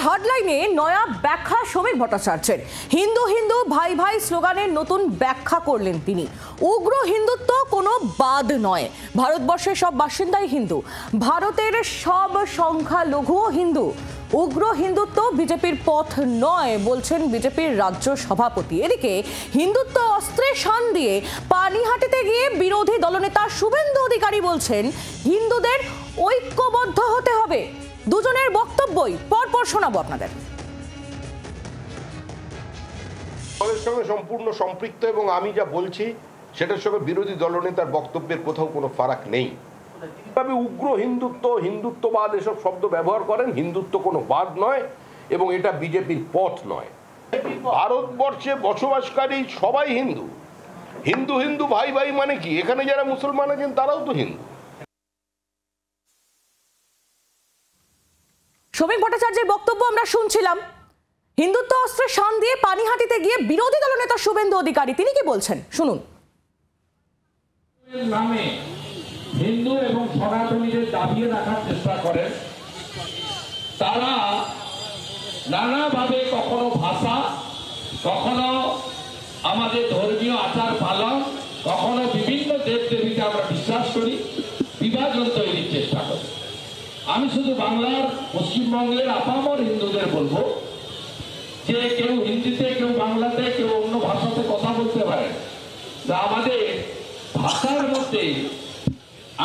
হার্ডলাইনে নয়া ব্যাখ্যা শ্রমিক ভট্টাচার্যের। হিন্দু হিন্দু ভাই ভাই স্লোগানের নতুন ব্যাখ্যা করলেন তিনি। উগ্র হিন্দুত্ব কোনো বাদ নয়, ভারতবর্ষের সব বাসিন্দাই হিন্দু, ভারতের সব সংখ্যালঘুও হিন্দু। উগ্র হিন্দুত্ব বিজেপির পথ নয় বলছেন বিজেপির রাজ্য সভাপতি। এদিকে হিন্দুত্ব অস্ত্রে শান দিয়ে পানিহাটিতে গিয়ে বিরোধী দলনেতা শুভেন্দু অধিকারী বলছেন হিন্দুদের ঐক্যবদ্ধ হতে হবে। দুজনের বক্তব্যই পরপর শোনাবো আপনাদের। দলের সঙ্গে সম্পূর্ণ সম্পৃক্ত এবং আমি যা বলছি সেটার সঙ্গে বিরোধী দলনেতার বক্তব্যের কোথাও কোনো ফারাক নেই। তবে উগ্র হিন্দুত্ব, হিন্দুত্ববাদ এসব শব্দ ব্যবহার করেন। হিন্দুত্ব কোনো বাদ নয় এবং এটা বিজেপির পথ নয়। ভারতবর্ষে বসবাসকারী সবাই হিন্দু। হিন্দু হিন্দু ভাই ভাই মানে কি? এখানে যারা মুসলমান আছেন তারাও তো হিন্দু। শ্রমিক ভট্টাচার্যের বক্তব্য আমরা শুনছিলাম। হিন্দুত্ব অস্ত্রে শান দিয়ে পানিহাটিতে গিয়ে বিরোধী দলনেতা শুভেন্দু অধিকারী তিনি কি বলছেন শুনুন। নামে হিন্দু এবং সনাতনীদের দাবিয়ে রাখার চেষ্টা করেন। তারা নানাভাবে কখনো ভাষা, কখনো আমাদের ধর্মীয় আচার পালন, কখনো বিভিন্ন দেব দেবীকে আমরা বিশ্বাস করি, বিভাজন তৈরির চেষ্টা করি। আমি শুধু বাংলার পশ্চিমবঙ্গের আপামর হিন্দুদের বলবো যে কেউ হিন্দিতে, কেউ বাংলাতে, কেউ অন্য ভাষাতে কথা বলতে পারে, তা আমাদের ভাষার মধ্যে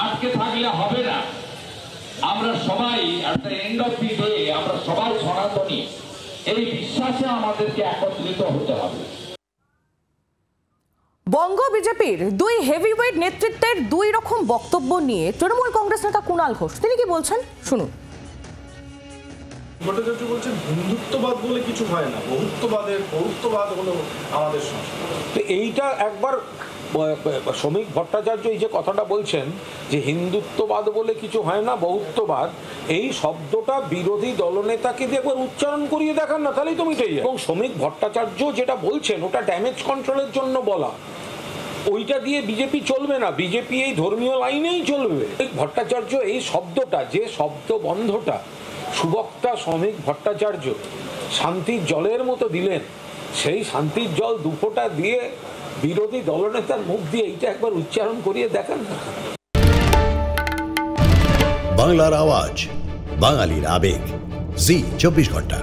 আটকে থাকলে হবে না। আমরা সবাই at the end of the day আমরা সবাই সনাতনী, এই বিশ্বাসে আমাদেরকে একত্রিত হতে হবে। বঙ্গ বিজেপির দুই হেভিওয়েট নেতৃত্বের দুই রকম বক্তব্য নিয়ে তৃণমূল কংগ্রেস নেতা কুণাল ঘোষ তিনি কি বলছেন শুনুন। ভট্টাচার্য বলছেন হিন্দুত্ববাদ বলে কিছু হয় না, বহুত্ববাদ হলো আমাদের সংস্কৃতি। এইটা একবার শ্রমিক ভট্টাচার্য এই যে কথাটা বলছেন যে হিন্দুত্ববাদ বলে কিছু হয় না, বহুত্ববাদ, এই শব্দটা বিরোধী দলনেতাকে দিয়ে একবার উচ্চারণ করিয়ে দেখান না, তাহলেই তো মিটে যায়। এবং শ্রমিক ভট্টাচার্য যেটা বলছেন ওটা ড্যামেজ কন্ট্রোলের জন্য বলা, ওইটা দিয়ে বিজেপি চলবে না, বিজেপি এই ধর্মীয় লাইনেই চলবে। ভট্টাচার্য এই শব্দটা, যে শব্দ বন্ধটা সুবক্তা শ্রমিক ভট্টাচার্য শান্তির জলের মতো দিলেন, সেই শান্তির জল দুফোঁটা দিয়ে বিরোধী দলনেতার মুখ দিয়ে এইটা একবার উচ্চারণ করিয়ে দেখান না। বাংলার আওয়াজ, বাঙালির আবেগ, জি 24 ঘন্টা।